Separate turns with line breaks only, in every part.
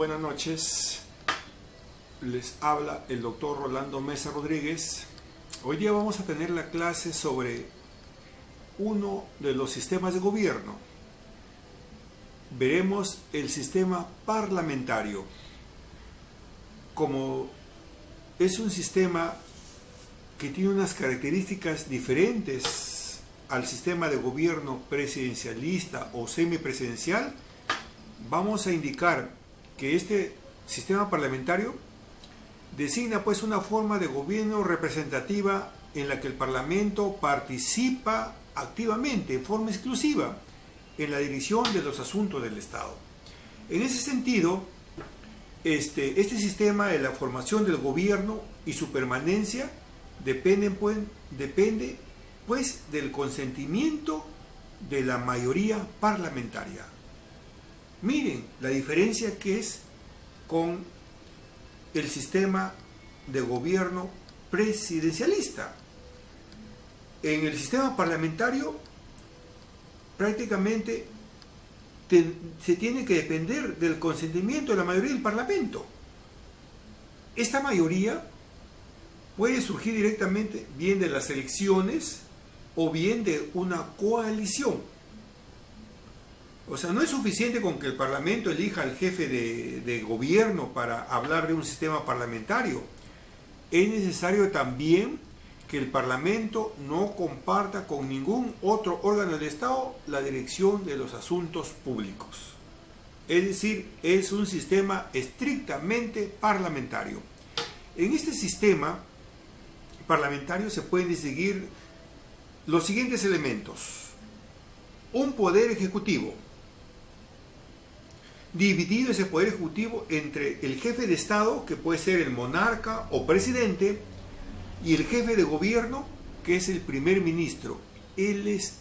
Buenas noches, les habla el doctor Rolando Mesa Rodríguez. Hoy día vamos a tener la clase sobre uno de los sistemas de gobierno. Veremos el sistema parlamentario. Como es un sistema que tiene unas características diferentes al sistema de gobierno presidencialista o semipresidencial, vamos a indicar que este sistema parlamentario designa pues una forma de gobierno representativa en la que el Parlamento participa activamente, en forma exclusiva, en la dirección de los asuntos del Estado. En ese sentido, este sistema de la formación del gobierno y su permanencia depende del consentimiento de la mayoría parlamentaria. Miren la diferencia que es con el sistema de gobierno presidencialista. En el sistema parlamentario prácticamente se tiene que depender del consentimiento de la mayoría del Parlamento. Esta mayoría puede surgir directamente bien de las elecciones o bien de una coalición. O sea, no es suficiente con que el Parlamento elija al jefe de gobierno para hablar de un sistema parlamentario. Es necesario también que el Parlamento no comparta con ningún otro órgano del Estado la dirección de los asuntos públicos. Es decir, es un sistema estrictamente parlamentario. En este sistema parlamentario se pueden distinguir los siguientes elementos. Un poder ejecutivo. Dividido ese poder ejecutivo entre el jefe de Estado, que puede ser el monarca o presidente, y el jefe de gobierno, que es el primer ministro. Él es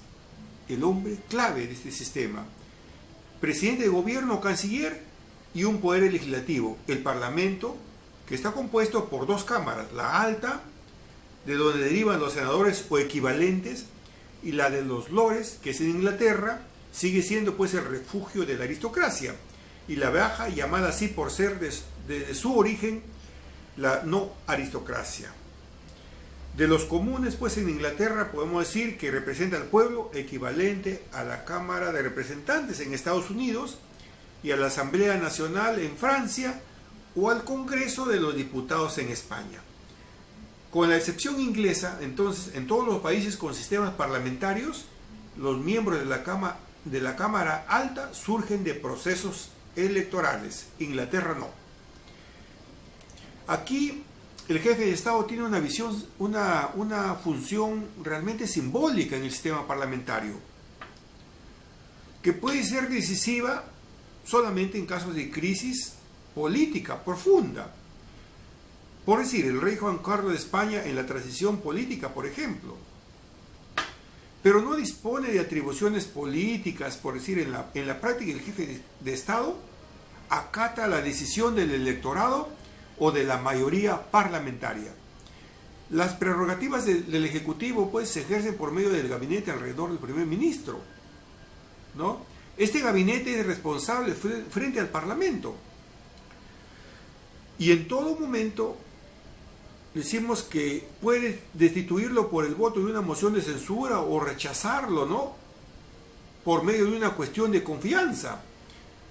el hombre clave de este sistema. Presidente de gobierno o canciller, y un poder legislativo, el Parlamento, que está compuesto por dos cámaras, la alta, de donde derivan los senadores o equivalentes, y la de los lores, que es en Inglaterra, sigue siendo pues el refugio de la aristocracia, y la baja, llamada así por ser desde su origen la no aristocracia. De los comunes, pues en Inglaterra podemos decir que representa al pueblo, equivalente a la Cámara de Representantes en Estados Unidos y a la Asamblea Nacional en Francia o al Congreso de los Diputados en España. Con la excepción inglesa, entonces, en todos los países con sistemas parlamentarios, los miembros de la Cámara Alta surgen de procesos electorales. Inglaterra no. Aquí el jefe de Estado tiene una función realmente simbólica en el sistema parlamentario, que puede ser decisiva solamente en casos de crisis política profunda. Por decir, el rey Juan Carlos de España en la transición política, por ejemplo. Pero no dispone de atribuciones políticas, por decir, en la práctica el jefe de Estado acata la decisión del electorado o de la mayoría parlamentaria. Las prerrogativas del Ejecutivo pues se ejercen por medio del gabinete alrededor del primer ministro, ¿no? Este gabinete es responsable frente al Parlamento y en todo momento decimos que puede destituirlo por el voto de una moción de censura o rechazarlo, ¿no?, por medio de una cuestión de confianza.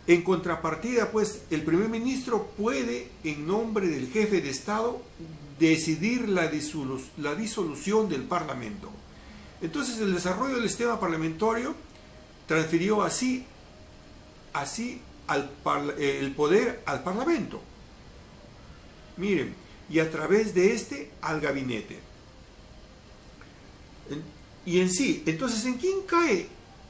En contrapartida, pues, el primer ministro puede, en nombre del jefe de Estado, decidir la disolución del Parlamento. Entonces, el desarrollo del sistema parlamentario transfirió así el poder al Parlamento. Miren, y a través de este al gabinete. Y en sí, entonces, ¿en quién cae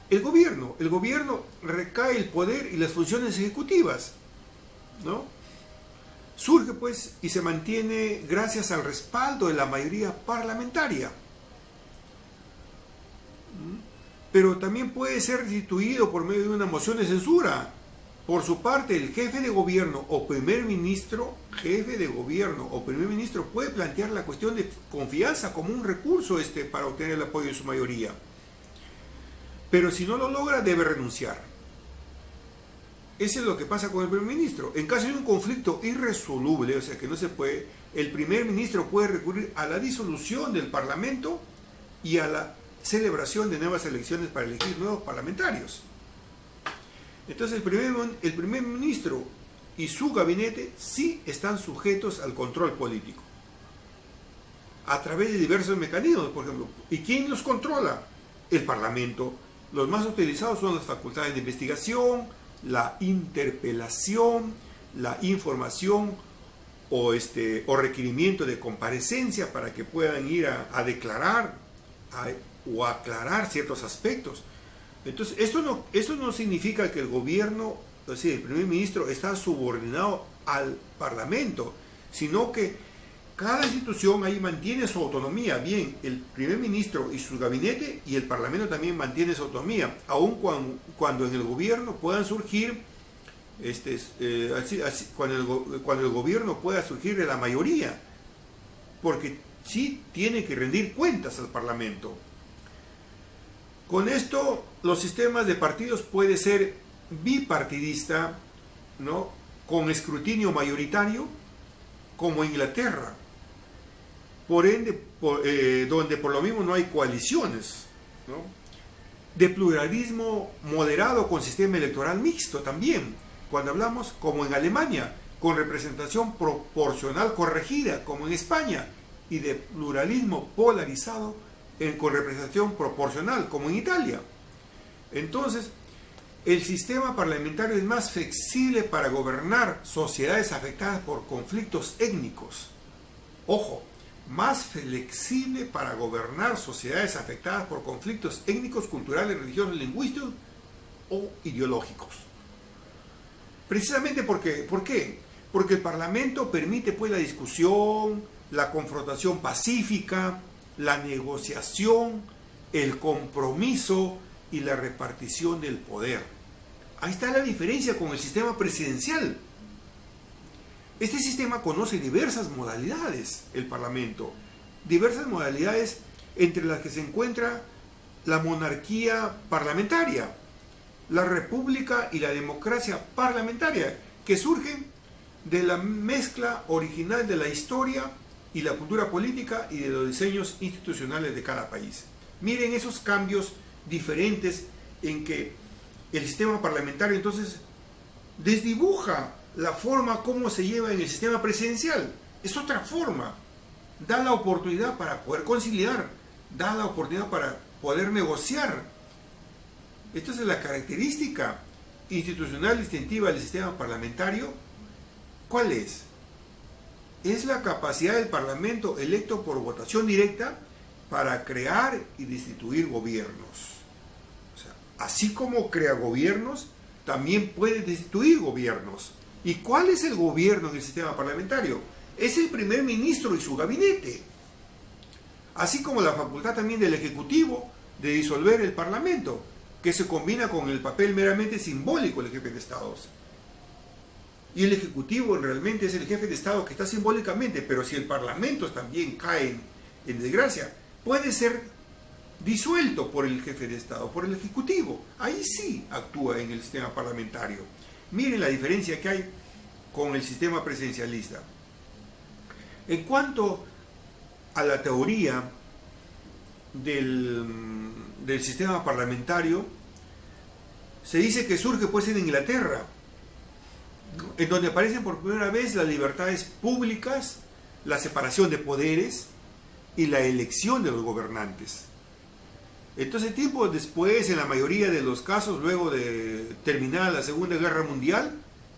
el gobierno? El gobierno recae el poder y las funciones ejecutivas, ¿no? Surge pues y se mantiene gracias al respaldo de la mayoría parlamentaria. Pero también puede ser destituido por medio de una moción de censura. Por su parte, el jefe de gobierno o primer ministro puede plantear la cuestión de confianza como un recurso para obtener el apoyo de su mayoría. Pero si no lo logra, debe renunciar. Eso es lo que pasa con el primer ministro. En caso de un conflicto irresoluble, o sea que no se puede, el primer ministro puede recurrir a la disolución del Parlamento y a la celebración de nuevas elecciones para elegir nuevos parlamentarios. Entonces el primer ministro y su gabinete sí están sujetos al control político a través de diversos mecanismos, por ejemplo. ¿Y quién los controla? El Parlamento. Los más utilizados son las facultades de investigación, la interpelación, la información o requerimiento de comparecencia para que puedan ir a declarar o aclarar ciertos aspectos. Entonces, esto no significa que el gobierno, es decir, el primer ministro está subordinado al Parlamento, sino que cada institución ahí mantiene su autonomía. Bien, el primer ministro y su gabinete y el Parlamento también mantiene su autonomía, aun cuando en el gobierno puedan surgir, cuando el gobierno pueda surgir de la mayoría, porque sí tiene que rendir cuentas al Parlamento. Con esto, los sistemas de partidos pueden ser bipartidista, ¿no?, con escrutinio mayoritario, como Inglaterra. Por ende, donde por lo mismo no hay coaliciones, ¿no?, de pluralismo moderado con sistema electoral mixto también, cuando hablamos como en Alemania, con representación proporcional corregida, como en España, y de pluralismo polarizado con representación proporcional, como en Italia. Entonces, el sistema parlamentario es más flexible para gobernar sociedades afectadas por conflictos étnicos. Ojo, más flexible para gobernar sociedades afectadas por conflictos étnicos, culturales, religiosos, lingüísticos o ideológicos. Precisamente ¿por qué? Porque el Parlamento permite pues la discusión, la confrontación pacífica, la negociación, el compromiso y la repartición del poder. Ahí está la diferencia con el sistema presidencial. Este sistema conoce diversas modalidades, el Parlamento, diversas modalidades entre las que se encuentra la monarquía parlamentaria, la república y la democracia parlamentaria, que surgen de la mezcla original de la historia y la cultura política y de los diseños institucionales de cada país. Miren esos cambios diferentes en que el sistema parlamentario entonces desdibuja la forma como se lleva en el sistema presidencial. Es otra forma. Da la oportunidad para poder conciliar, da la oportunidad para poder negociar. Esta es la característica institucional distintiva del sistema parlamentario. ¿Cuál es? Es la capacidad del Parlamento electo por votación directa para crear y destituir gobiernos. O sea, así como crea gobiernos, también puede destituir gobiernos. ¿Y cuál es el gobierno en el sistema parlamentario? Es el primer ministro y su gabinete. Así como la facultad también del Ejecutivo de disolver el Parlamento, que se combina con el papel meramente simbólico del jefe de Estado. Y el Ejecutivo realmente es el jefe de Estado que está simbólicamente, pero si el Parlamento también cae en desgracia, puede ser disuelto por el jefe de Estado, por el Ejecutivo. Ahí sí actúa en el sistema parlamentario. Miren la diferencia que hay con el sistema presidencialista. En cuanto a la teoría del sistema parlamentario, se dice que surge pues en Inglaterra, en donde aparecen por primera vez las libertades públicas, la separación de poderes y la elección de los gobernantes. Entonces, tiempo después, en la mayoría de los casos, luego de terminar la Segunda Guerra Mundial,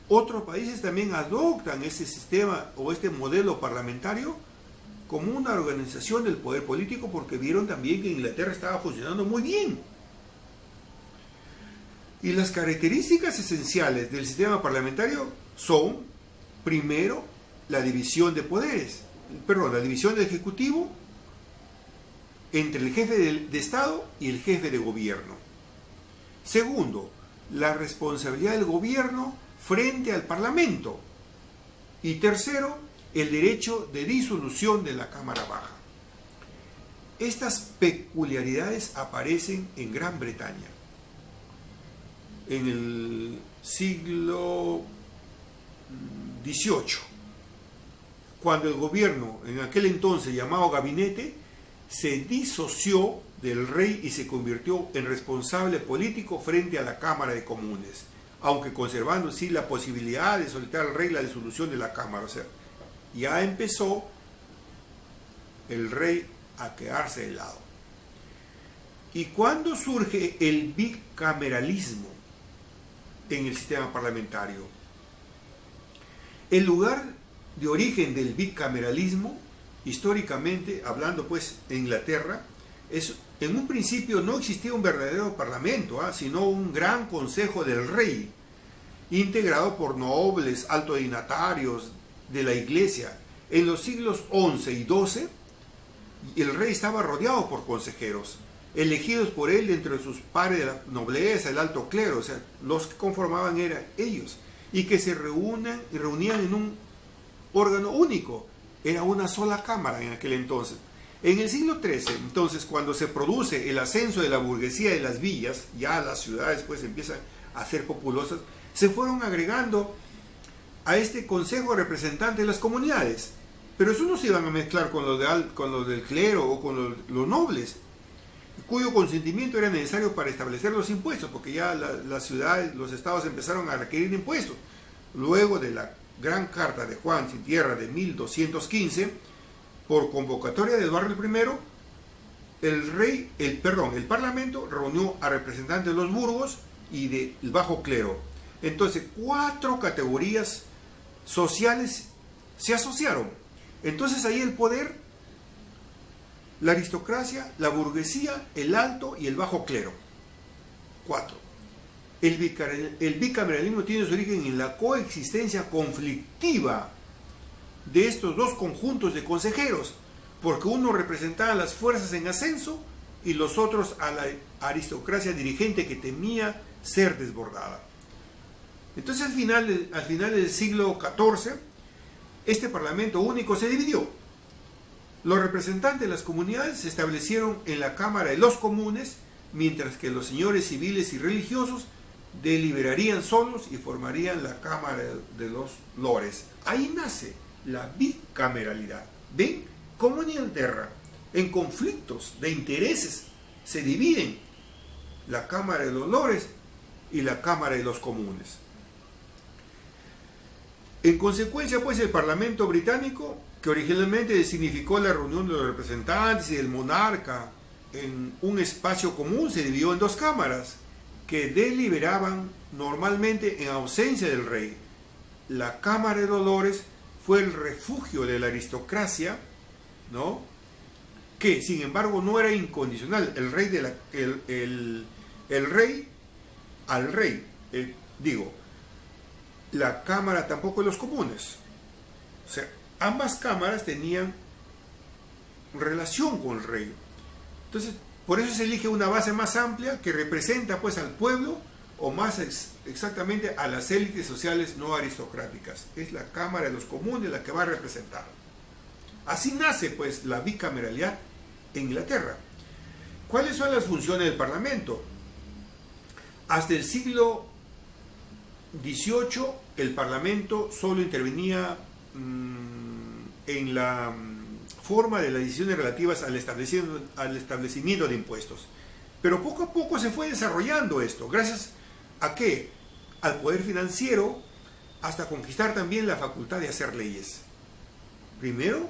otros países también adoptan ese sistema o este modelo parlamentario como una organización del poder político, porque vieron también que Inglaterra estaba funcionando muy bien. Y las características esenciales del sistema parlamentario son, primero, la división de poderes, la división del Ejecutivo entre el jefe de Estado y el jefe de gobierno. Segundo, la responsabilidad del gobierno frente al Parlamento. Y tercero, el derecho de disolución de la Cámara Baja. Estas peculiaridades aparecen en Gran Bretaña. En siglo XVIII, cuando el gobierno, en aquel entonces llamado gabinete, se disoció del rey y se convirtió en responsable político frente a la Cámara de Comunes, aunque conservando sí la posibilidad de solicitar al rey la disolución de la Cámara. O sea, ya empezó el rey a quedarse de lado. ¿Y cuándo surge el bicameralismo en el sistema parlamentario? El lugar de origen del bicameralismo, históricamente hablando, pues, en Inglaterra, en un principio no existía un verdadero parlamento, sino un gran consejo del rey, integrado por nobles, altos dignatarios de la iglesia. En los siglos XI y XII, el rey estaba rodeado por consejeros, elegidos por él dentro de sus pares de la nobleza, el alto clero. O sea, los que conformaban eran ellos, y que se reunían en un órgano único. Era una sola cámara en aquel entonces. En el siglo XIII, entonces, cuando se produce el ascenso de la burguesía de las villas, ya las ciudades pues empiezan a ser populosas, se fueron agregando a este consejo representantes de las comunidades. Pero eso no se iban a mezclar con los del clero o con los nobles, cuyo consentimiento era necesario para establecer los impuestos, porque ya las ciudades, los estados empezaron a requerir impuestos. Luego de la Gran Carta de Juan sin Tierra de 1215, por convocatoria de Eduardo I, el Parlamento reunió a representantes de los burgos y del bajo clero. Entonces, 4 categorías sociales se asociaron. Entonces ahí el poder, la aristocracia, la burguesía, el alto y el bajo clero. 4. El bicameralismo tiene su origen en la coexistencia conflictiva de estos dos conjuntos de consejeros, porque uno representaba las fuerzas en ascenso y los otros a la aristocracia dirigente que temía ser desbordada. Entonces al final del siglo XIV, este parlamento único se dividió. Los representantes de las comunidades se establecieron en la Cámara de los Comunes, mientras que los señores civiles y religiosos deliberarían solos y formarían la Cámara de los Lores. Ahí nace la bicameralidad. ¿Ven cómo en Inglaterra, en conflictos de intereses, se dividen la Cámara de los Lores y la Cámara de los Comunes? En consecuencia, pues, el Parlamento británico, que originalmente significó la reunión de los representantes y del monarca en un espacio común, se dividió en 2 cámaras que deliberaban normalmente en ausencia del rey. La Cámara de los Lores fue el refugio de la aristocracia, ¿no?, que sin embargo no era incondicional. La Cámara tampoco de los Comunes. O sea, ambas cámaras tenían relación con el rey. Entonces, por eso se elige una base más amplia que representa pues al pueblo, o más exactamente a las élites sociales no aristocráticas. Es la Cámara de los Comunes la que va a representar. Así nace pues la bicameralidad en Inglaterra. ¿Cuáles son las funciones del Parlamento? Hasta el siglo XVIII el Parlamento solo intervenía en la forma de las decisiones relativas al establecimiento de impuestos. Pero poco a poco se fue desarrollando esto. ¿Gracias a qué? Al poder financiero, hasta conquistar también la facultad de hacer leyes. Primero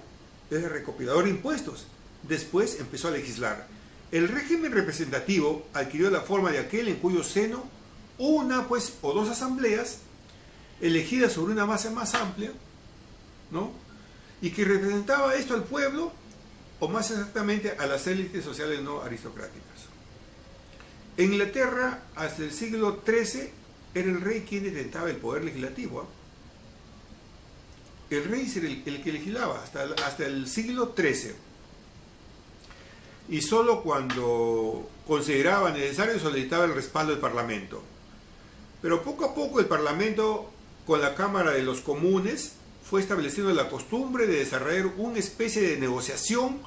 era recopilador de impuestos, después empezó a legislar. El régimen representativo adquirió la forma de aquel en cuyo seno una pues o 2 asambleas elegidas sobre una base más amplia, ¿no?, y que representaba esto al pueblo, o más exactamente a las élites sociales no aristocráticas. En Inglaterra, hasta el siglo XIII, era el rey quien detentaba el poder legislativo. El rey era el que legislaba hasta el siglo XIII. Y solo cuando consideraba necesario solicitaba el respaldo del Parlamento. Pero poco a poco el Parlamento, con la Cámara de los Comunes, fue estableciendo la costumbre de desarrollar una especie de negociación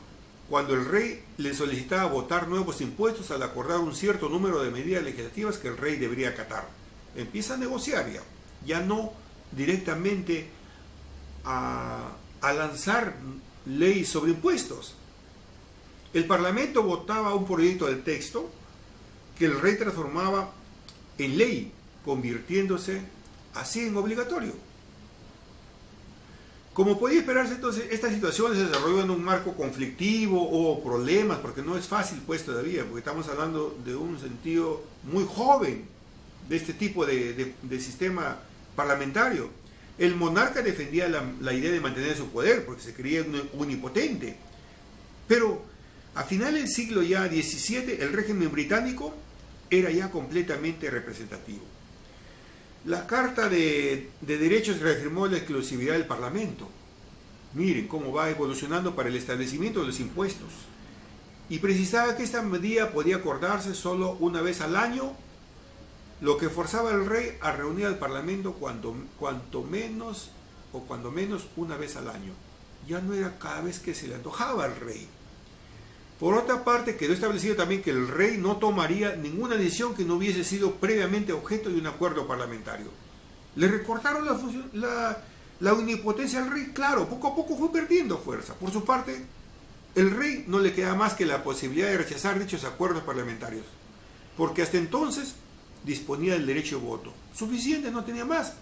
cuando el rey le solicitaba votar nuevos impuestos al acordar un cierto número de medidas legislativas que el rey debería acatar. empieza a negociar ya no directamente a lanzar leyes sobre impuestos. El Parlamento votaba un proyecto de texto que el rey transformaba en ley, convirtiéndose así en obligatorio. Como podía esperarse, entonces, esta situación se desarrolló en un marco conflictivo o problemas, porque no es fácil pues todavía, porque estamos hablando de un sentido muy joven de este tipo de sistema parlamentario. El monarca defendía la idea de mantener su poder, porque se creía unipotente. Pero a finales del siglo ya XVII, el régimen británico era ya completamente representativo. La Carta de Derechos reafirmó la exclusividad del Parlamento. Miren cómo va evolucionando para el establecimiento de los impuestos. Y precisaba que esta medida podía acordarse solo una vez al año, lo que forzaba al rey a reunir al Parlamento cuando menos una vez al año. Ya no era cada vez que se le antojaba al rey. Por otra parte, quedó establecido también que el rey no tomaría ninguna decisión que no hubiese sido previamente objeto de un acuerdo parlamentario. Le recortaron la omnipotencia al rey, claro, poco a poco fue perdiendo fuerza. Por su parte, el rey no le queda más que la posibilidad de rechazar dichos acuerdos parlamentarios, porque hasta entonces disponía del derecho de voto. Suficiente, no tenía más.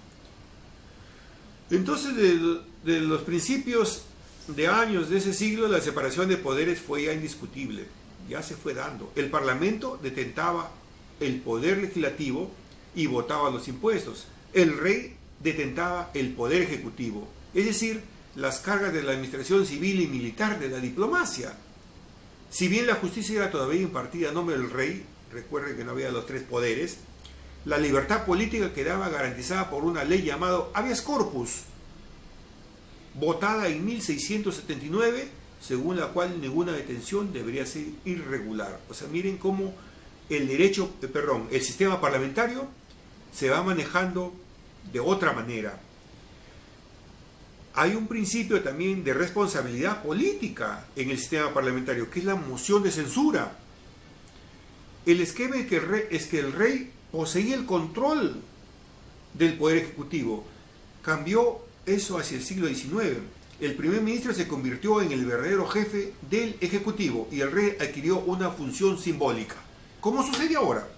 Entonces, de los principios de años de ese siglo, la separación de poderes fue ya indiscutible, ya se fue dando. El Parlamento detentaba el poder legislativo y votaba los impuestos. El rey detentaba el poder ejecutivo, es decir, las cargas de la administración civil y militar de la diplomacia. Si bien la justicia era todavía impartida a nombre del rey, recuerden que no había los tres poderes, la libertad política quedaba garantizada por una ley llamada Habeas Corpus, votada en 1679, según la cual ninguna detención debería ser irregular. O sea, miren cómo el sistema parlamentario se va manejando de otra manera. Hay un principio también de responsabilidad política en el sistema parlamentario, que es la moción de censura. El esquema es que el rey poseía el control del poder ejecutivo. Cambió eso hacia el siglo XIX. El primer ministro se convirtió en el verdadero jefe del ejecutivo y el rey adquirió una función simbólica. ¿Cómo sucede ahora?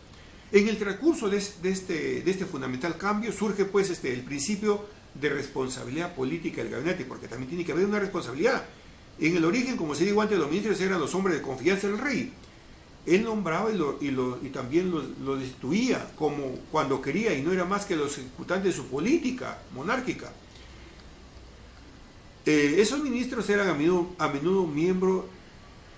En el transcurso de este fundamental cambio surge pues el principio de responsabilidad política del gabinete, porque también tiene que haber una responsabilidad. En el origen, como se dijo antes, los ministros eran los hombres de confianza del rey. Él nombraba y también lo destituía como cuando quería, y no era más que los ejecutantes de su política monárquica. Esos ministros eran a menudo miembros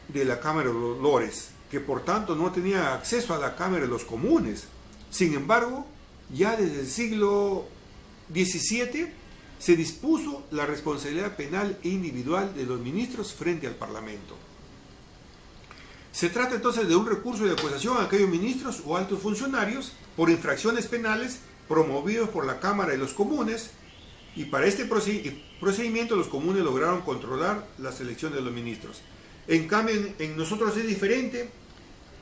de la Cámara de los Lores, que por tanto no tenía acceso a la Cámara de los Comunes. Sin embargo, ya desde el siglo XVII se dispuso la responsabilidad penal e individual de los ministros frente al Parlamento. Se trata entonces de un recurso de acusación a aquellos ministros o altos funcionarios por infracciones penales promovidos por la Cámara de los Comunes, y para este procedimiento los comunes lograron controlar la selección de los ministros. En cambio, en nosotros es diferente.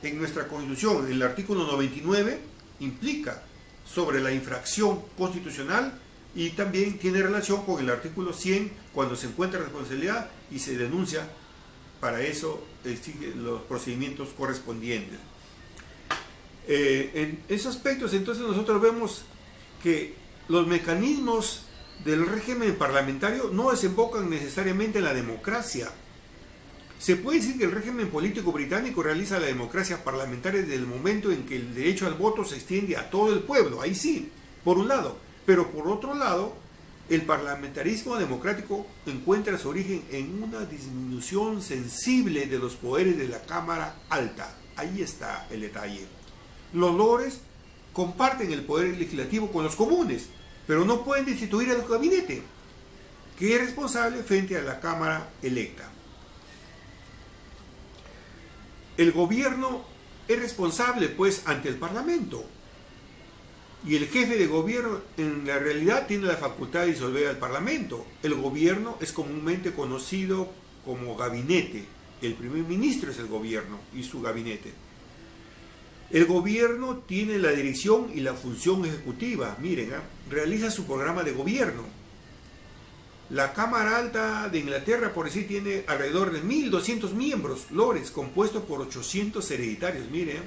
En nuestra Constitución, el artículo 99 implica sobre la infracción constitucional y también tiene relación con el artículo 100 cuando se encuentra responsabilidad y se denuncia. Para eso siguen los procedimientos correspondientes. En esos aspectos, entonces, nosotros vemos que los mecanismos del régimen parlamentario no desembocan necesariamente en la democracia. Se puede decir que el régimen político británico realiza la democracia parlamentaria desde el momento en que el derecho al voto se extiende a todo el pueblo, ahí sí, por un lado, pero por otro lado, el parlamentarismo democrático encuentra su origen en una disminución sensible de los poderes de la Cámara Alta. Ahí está el detalle. Los lores comparten el poder legislativo con los comunes, pero no pueden destituir al gabinete, que es responsable frente a la Cámara electa. El gobierno es responsable, pues, ante el Parlamento. Y el jefe de gobierno, en la realidad, tiene la facultad de disolver al Parlamento. El gobierno es comúnmente conocido como gabinete. El primer ministro es el gobierno y su gabinete. El gobierno tiene la dirección y la función ejecutiva. Miren, realiza su programa de gobierno. La Cámara Alta de Inglaterra, por decir, tiene alrededor de 1.200 miembros, lores, compuestos por 800 hereditarios. Miren,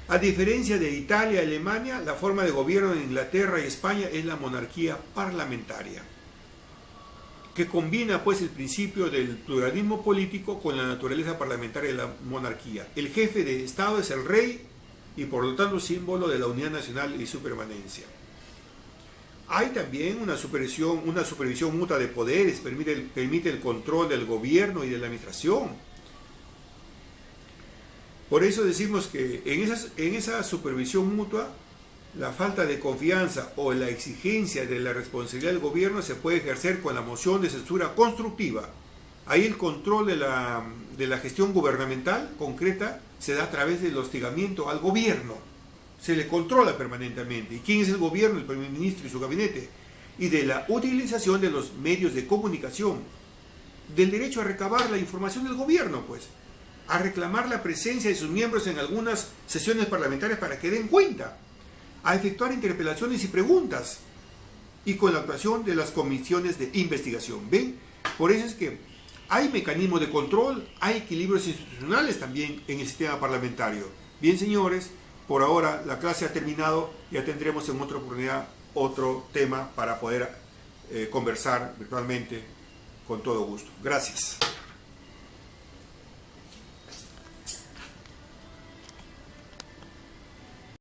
a diferencia de Italia y Alemania, la forma de gobierno en Inglaterra y España es la monarquía parlamentaria, que combina pues el principio del pluralismo político con la naturaleza parlamentaria de la monarquía. El jefe de Estado es el rey y por lo tanto símbolo de la unidad nacional y su permanencia. Hay también una supervisión mutua de poderes, permite el control del gobierno y de la administración. Por eso decimos que en esa supervisión mutua, la falta de confianza o la exigencia de la responsabilidad del gobierno se puede ejercer con la moción de censura constructiva. Ahí el control de la gestión gubernamental concreta se da a través del hostigamiento al gobierno. Se le controla permanentemente. ¿Y quién es el gobierno? El primer ministro y su gabinete. Y de la utilización de los medios de comunicación, del derecho a recabar la información del gobierno, pues, a reclamar la presencia de sus miembros en algunas sesiones parlamentarias para que den cuenta, a efectuar interpelaciones y preguntas, y con la actuación de las comisiones de investigación. ¿Ven? Por eso es que hay mecanismos de control, hay equilibrios institucionales también en el sistema parlamentario. Bien, señores, por ahora la clase ha terminado, ya tendremos en otra oportunidad otro tema para poder conversar virtualmente con todo gusto. Gracias.